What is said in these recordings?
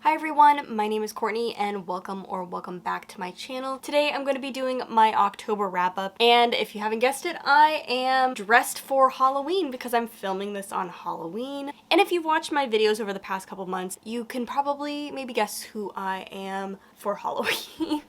Hi everyone, my name is Courtney and welcome back to my channel. Today I'm going to be doing my October wrap up, and if you haven't guessed it, I am dressed for Halloween because I'm filming this on Halloween. And if you've watched my videos over the past couple months, you can probably maybe guess who I am for Halloween.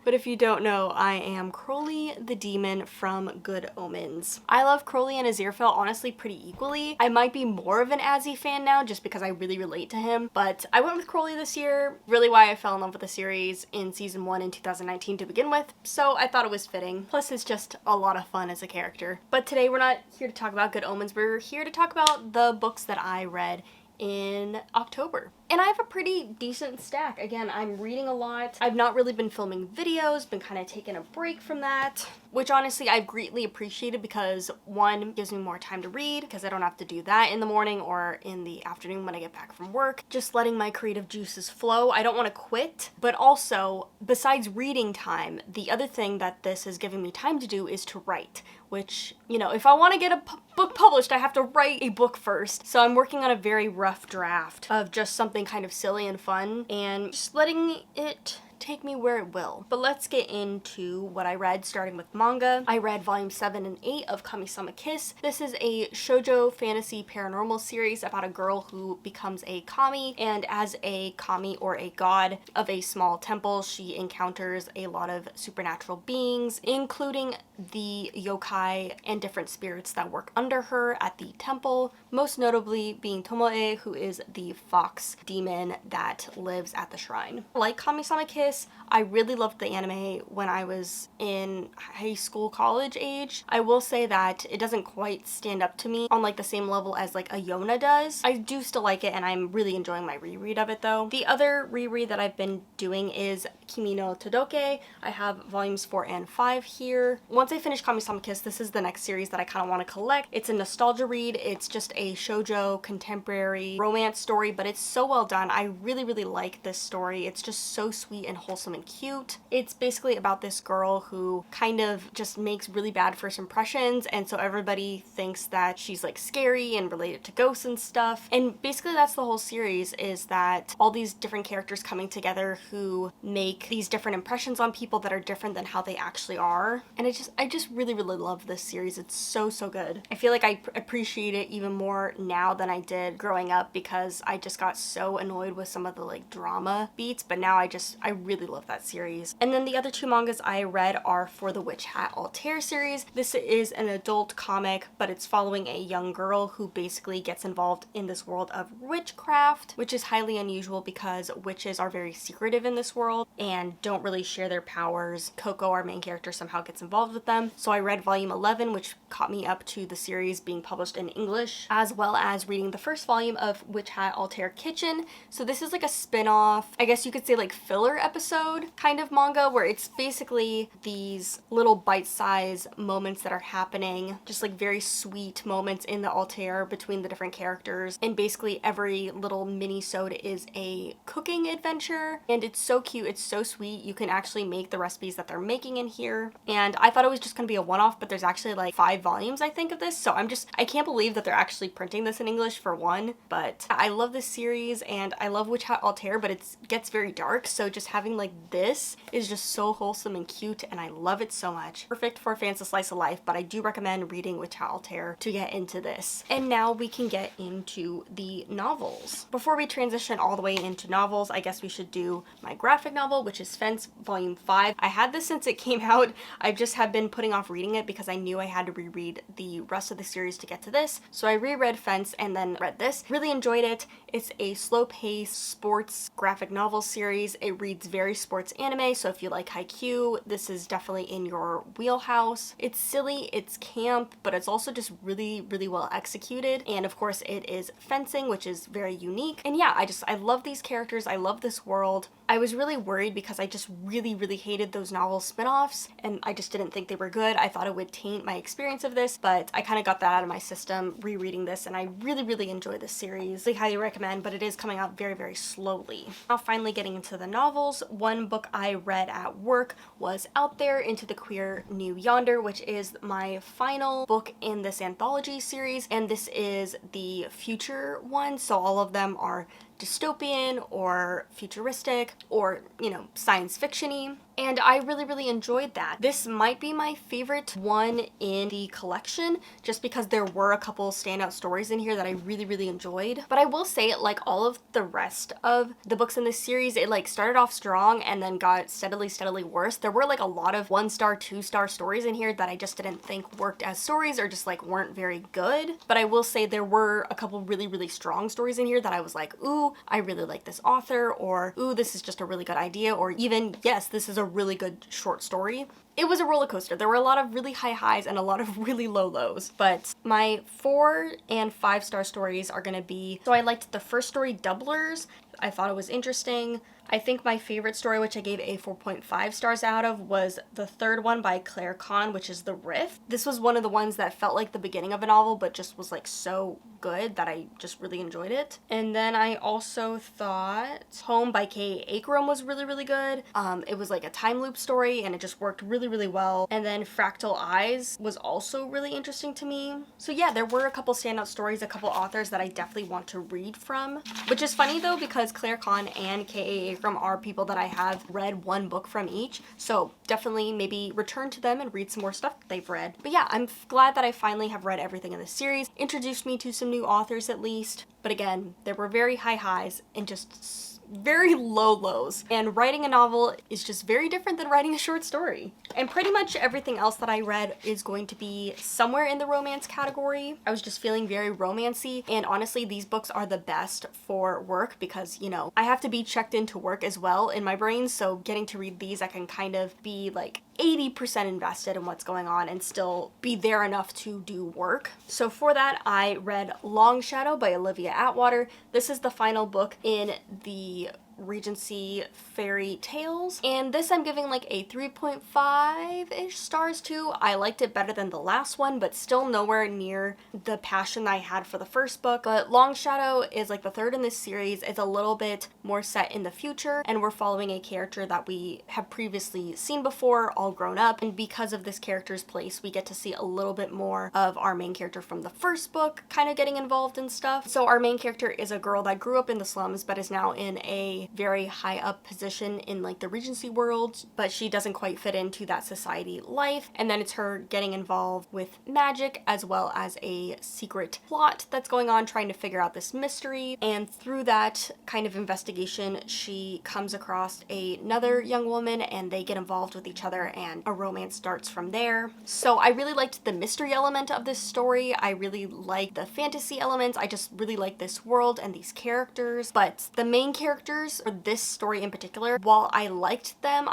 But if you don't know, I am Crowley the demon from Good Omens. I love Crowley and Aziraphale honestly pretty equally. I might be more of an Azzy fan now just because I really relate to him, but I went with Crowley this year, really why I fell in love with the series in season 1 in 2019 to begin with, so I thought it was fitting. Plus it's just a lot of fun as a character. But today we're not here to talk about Good Omens, we're here to talk about the books that I read in October. And I have a pretty decent stack. Again, I'm reading a lot. I've not really been filming videos, been kind of taking a break from that, which honestly I've greatly appreciated because one, gives me more time to read because I don't have to do that in the morning or in the afternoon when I get back from work. Just letting my creative juices flow. I don't want to quit, but also besides reading time, the other thing that this is giving me time to do is to write, which, you know, if I want to get a book published, I have to write a book first. So I'm working on a very rough draft of just something kind of silly and fun and just letting it take me where it will. But let's get into what I read, starting with manga. I read volume 7 and 8 of Kami-sama Kiss. This is a shoujo fantasy paranormal series about a girl who becomes a kami, and as a kami or a god of a small temple, she encounters a lot of supernatural beings, including the yokai and different spirits that work under her at the temple, most notably being Tomoe, who is the fox demon that lives at the shrine. Like Kami-sama Kiss, I really loved the anime when I was in high school, college age. I will say that it doesn't quite stand up to me on like the same level as like a Yona does. I do still like it and I'm really enjoying my reread of it though. The other reread that I've been doing is Kimi no Todoke. I have volumes 4 and 5 here. Once I finish Kami-sama Kiss, this is the next series that I kind of want to collect. It's a nostalgia read. It's just a shoujo contemporary romance story, but it's so well done. I really like this story. It's just so sweet and wholesome and cute. It's basically about this girl who kind of just makes really bad first impressions, and so everybody thinks that she's like scary and related to ghosts and stuff. And basically that's the whole series, is that all these different characters coming together who make these different impressions on people that are different than how they actually are. And I just really love this series. It's so good. I feel like I appreciate it even more now than I did growing up because I just got so annoyed with some of the like drama beats, but now I really love that series. And then the other two mangas I read are for the Witch Hat Altair series. This is an adult comic, but it's following a young girl who basically gets involved in this world of witchcraft, which is highly unusual because witches are very secretive in this world and don't really share their powers. Coco, our main character, somehow gets involved with them. So I read volume 11, which caught me up to the series being published in English, as well as reading the first volume of Witch Hat Altair Kitchen. So this is like a spin-off, I guess you could say like filler episode kind of manga, where it's basically these little bite-sized moments that are happening, just like very sweet moments in the Altair between the different characters, and basically every little mini-sode is a cooking adventure, and it's so cute, it's so sweet. You can actually make the recipes that they're making in here, and I thought it was just gonna be a one-off, but there's actually like 5 volumes I think of this, so I can't believe that they're actually printing this in English for one. But I love this series and I love Witch Hat Altair, but it gets very dark, so just having like this is just so wholesome and cute and I love it so much. Perfect for fans of slice of life, but I do recommend reading Witch Hat Altair to get into this. And now we can get into the novels. Before we transition all the way into novels, I guess we should do my graphic novel, which is Fence Volume 5. I had this since it came out. I just have been putting off reading it because I knew I had to reread the rest of the series to get to this. So I reread Fence and then read this. Really enjoyed it. It's a slow-paced sports graphic novel series. It reads very sports anime, so if you like Haikyuu, this is definitely in your wheelhouse. It's silly, it's camp, but it's also just really well executed. And of course it is fencing, which is very unique. And yeah, I love these characters. I love this world. I was really worried because I just really hated those novel spin-offs and I just didn't think they were good. I thought it would taint my experience of this, but I kind of got that out of my system rereading this and I really enjoy this series. I highly recommend, but it is coming out very slowly. Now finally getting into the novels, one book I read at work was Out There Into the Queer New Yonder, which is my final book in this anthology series, and this is the future one, so all of them are dystopian or futuristic or, you know, science fiction-y. And I really enjoyed that. This might be my favorite one in the collection, just because there were a couple standout stories in here that I really enjoyed. But I will say, like all of the rest of the books in this series, it like started off strong and then got steadily worse. There were like a lot of 1-star, 2-star stories in here that I just didn't think worked as stories or just like weren't very good. But I will say there were a couple really strong stories in here that I was like, ooh, I really like this author, or ooh, this is just a really good idea, or even, yes, this is a really good short story. It was a roller coaster. There were a lot of really high highs and a lot of really low lows. But my 4 and 5-star stories are gonna be, so I liked the first story, Doublers. I thought it was interesting. I think my favorite story, which I gave a 4.5 stars out of, was the third one by Claire Kahn, which is The Rift. This was one of the ones that felt like the beginning of a novel, but just was like so good that I just really enjoyed it. And then I also thought Home by K. Akram was really good. It was like a time loop story and it just worked really well. And then Fractal Eyes was also really interesting to me. So yeah, there were a couple standout stories, a couple authors that I definitely want to read from, which is funny though, because Claire Kahn and K.A. Akram are people that I have read one book from each. So definitely maybe return to them and read some more stuff that they've read. But yeah, I'm glad that I finally have read everything in this series. Introduced me to some new authors at least. But again, there were very high highs and just very low lows. And writing a novel is just very different than writing a short story. And pretty much everything else that I read is going to be somewhere in the romance category. I was just feeling very romancy, and honestly these books are the best for work because, you know, I have to be checked into work as well in my brain, so getting to read these I can kind of be like 80% invested in what's going on and still be there enough to do work. So for that, I read Long Shadow by Olivia Atwater. This is the final book in the Regency Fairy Tales, and this I'm giving like a 3.5-ish stars to. I liked it better than the last one, but still nowhere near the passion I had for the first book. But Long Shadow is like the third in this series. It's a little bit more set in the future, and we're following a character that we have previously seen before, all grown up, and because of this character's place, we get to see a little bit more of our main character from the first book kind of getting involved in stuff. So our main character is a girl that grew up in the slums but is now in a very high up position in like the Regency world, but she doesn't quite fit into that society life. And then it's her getting involved with magic as well as a secret plot that's going on, trying to figure out this mystery. And through that kind of investigation, she comes across another young woman and they get involved with each other and a romance starts from there. So I really liked the mystery element of this story. I really liked the fantasy elements. I just really like this world and these characters. But the main characters for this story in particular, while I liked them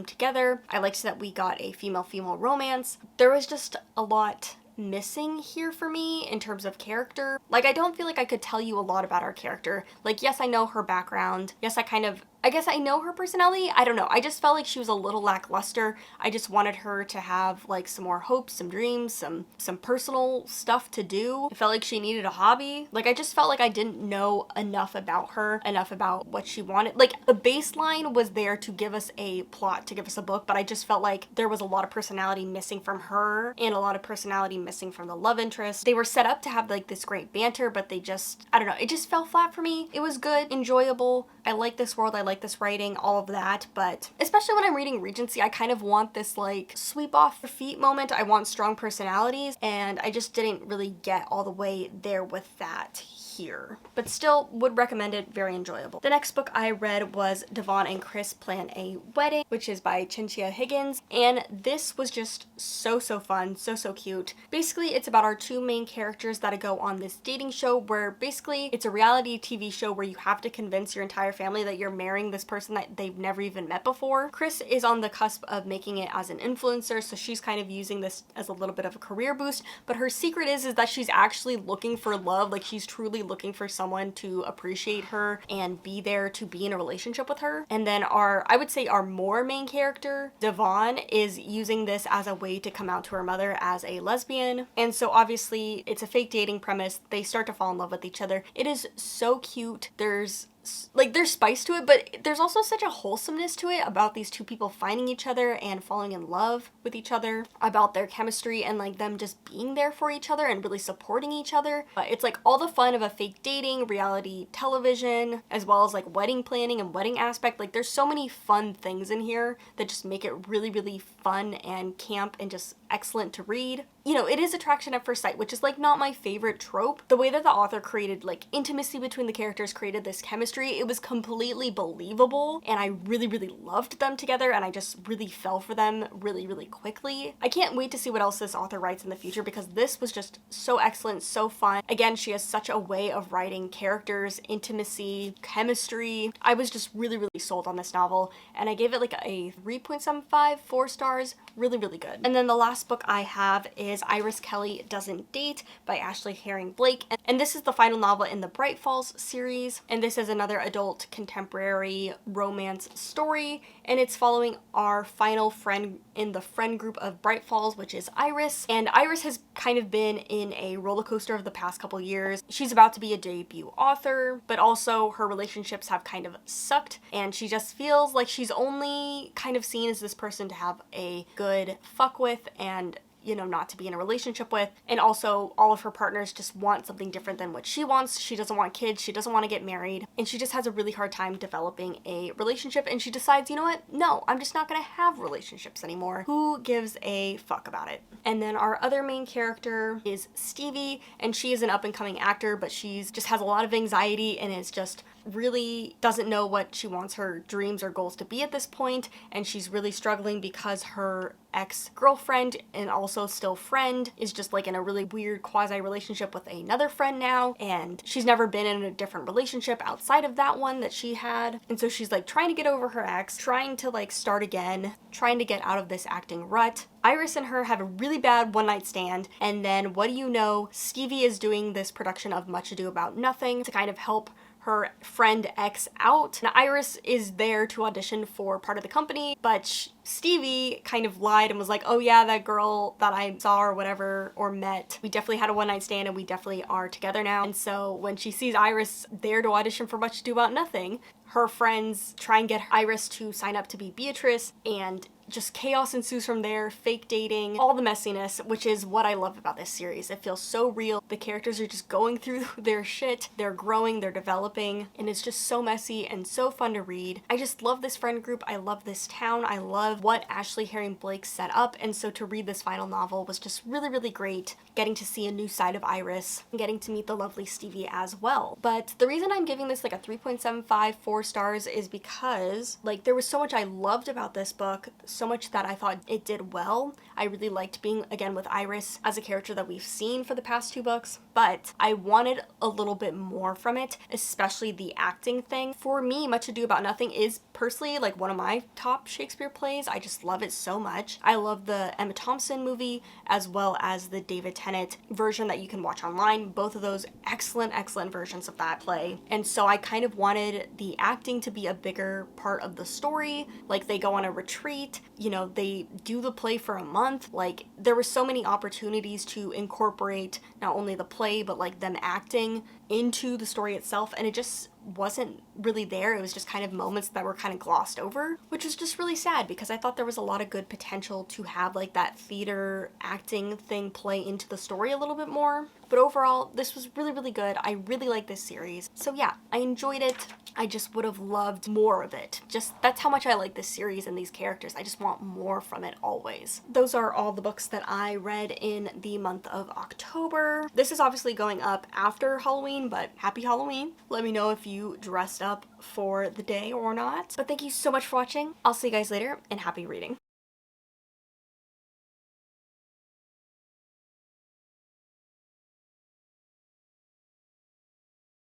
together. I liked that we got a female-female romance. There was just a lot missing here for me in terms of character. Like, I don't feel like I could tell you a lot about our character. Like, yes, I know her background. Yes, I guess I know her personality. I don't know. I just felt like she was a little lackluster. I just wanted her to have like some more hopes, some dreams, some personal stuff to do. I felt like she needed a hobby. Like, I just felt like I didn't know enough about her, enough about what she wanted. Like, the baseline was there to give us a plot, to give us a book, but I just felt like there was a lot of personality missing from her and a lot of personality missing from the love interest. They were set up to have like this great banter, but they just, I don't know, it just fell flat for me. It was good, enjoyable. I like this world, I like this writing, all of that, but especially when I'm reading Regency, I kind of want this like sweep off your feet moment. I want strong personalities, and I just didn't really get all the way there with that here, but still would recommend it. Very enjoyable. The next book I read was Devon and Chris Plan a Wedding, which is by Cynthia Higgins, and this was just so fun, so cute. Basically, it's about our two main characters that go on this dating show where basically it's a reality TV show where you have to convince your entire family that you're marrying this person that they've never even met before. Chris is on the cusp of making it as an influencer, so she's kind of using this as a little bit of a career boost, but her secret is that she's actually looking for love. Like, she's truly looking for someone to appreciate her and be there to be in a relationship with her. And then I would say our more main character, Devon, is using this as a way to come out to her mother as a lesbian. And so obviously it's a fake dating premise. They start to fall in love with each other. It is so cute. There's like, there's spice to it, but there's also such a wholesomeness to it about these two people finding each other and falling in love with each other, about their chemistry and like them just being there for each other and really supporting each other. But it's like all the fun of a fake dating, reality television, as well as like wedding planning and wedding aspect. Like, there's so many fun things in here that just make it really, really fun and camp and just excellent to read. You know, it is attraction at first sight, which is like not my favorite trope. The way that the author created like intimacy between the characters, created this chemistry, it was completely believable, and I really, really loved them together, and I just really fell for them really, really quickly. I can't wait to see what else this author writes in the future, because this was just so excellent, so fun. Again, she has such a way of writing characters, intimacy, chemistry. I was just really, really sold on this novel, and I gave it like a 3.75, 4 stars. Really, really good. And then the last book I have is Iris Kelly Doesn't Date by Ashley Herring Blake. And this is the final novel in the Bright Falls series. And this is another adult contemporary romance story. And it's following our final friend in the friend group of Bright Falls, which is Iris. And Iris has kind of been in a roller coaster of the past couple years. She's about to be a debut author, but also her relationships have kind of sucked. And she just feels like she's only kind of seen as this person to have a good fuck with and, you know, not to be in a relationship with. And also all of her partners just want something different than what she wants. She doesn't want kids, she doesn't want to get married, and she just has a really hard time developing a relationship, and she decides, you know what, no, I'm just not gonna have relationships anymore. Who gives a fuck about it? And then our other main character is Stevie, and she is an up-and-coming actor, but she's just has a lot of anxiety and is just really doesn't know what she wants her dreams or goals to be at this point, and she's really struggling because her ex-girlfriend and also still friend is just like in a really weird quasi-relationship with another friend now, and she's never been in a different relationship outside of that one that she had, and so she's like trying to get over her ex, trying to like start again, trying to get out of this acting rut. Iris and her have a really bad one-night stand, and then what do you know, Stevie is doing this production of Much Ado About Nothing to kind of help her friend ex out. Now, Iris is there to audition for part of the company, but Stevie kind of lied and was like, oh yeah, that girl that I saw or whatever, or met, we definitely had a one-night stand and we definitely are together now. And so when she sees Iris there to audition for Much Ado About Nothing, her friends try and get Iris to sign up to be Beatrice, and just chaos ensues from there, fake dating, all the messiness, which is what I love about this series. It feels so real. The characters are just going through their shit, they're growing, they're developing, and it's just so messy and so fun to read. I just love this friend group, I love this town, I love what Ashley Herring Blake set up, and so to read this final novel was just really, really great, getting to see a new side of Iris, and getting to meet the lovely Stevie as well. But the reason I'm giving this like a 3.75, 4 stars is because like there was so much I loved about this book, so much that I thought it did well. I really liked being again with Iris as a character that we've seen for the past 2 books, but I wanted a little bit more from it, especially the acting thing. For me, Much Ado About Nothing is personally like one of my top Shakespeare plays. I just love it so much. I love the Emma Thompson movie as well as the David Tennant version that you can watch online. Both of those excellent, excellent versions of that play. And so I kind of wanted the acting to be a bigger part of the story. Like they go on a retreat, you know, they do the play for a month. Like there were so many opportunities to incorporate not only the play but like them acting into the story itself, and it just wasn't really there. It was just kind of moments that were kind of glossed over, which was just really sad because I thought there was a lot of good potential to have like that theater acting thing play into the story a little bit more. But overall, this was really, really good. I really like this series. So yeah, I enjoyed it. I just would have loved more of it. Just that's how much I like this series and these characters. I just want more from it always. Those are all the books that I read in the month of October. This is obviously going up after Halloween, but happy Halloween. Let me know if you dressed up for the day or not. But thank you so much for watching. I'll see you guys later, and happy reading.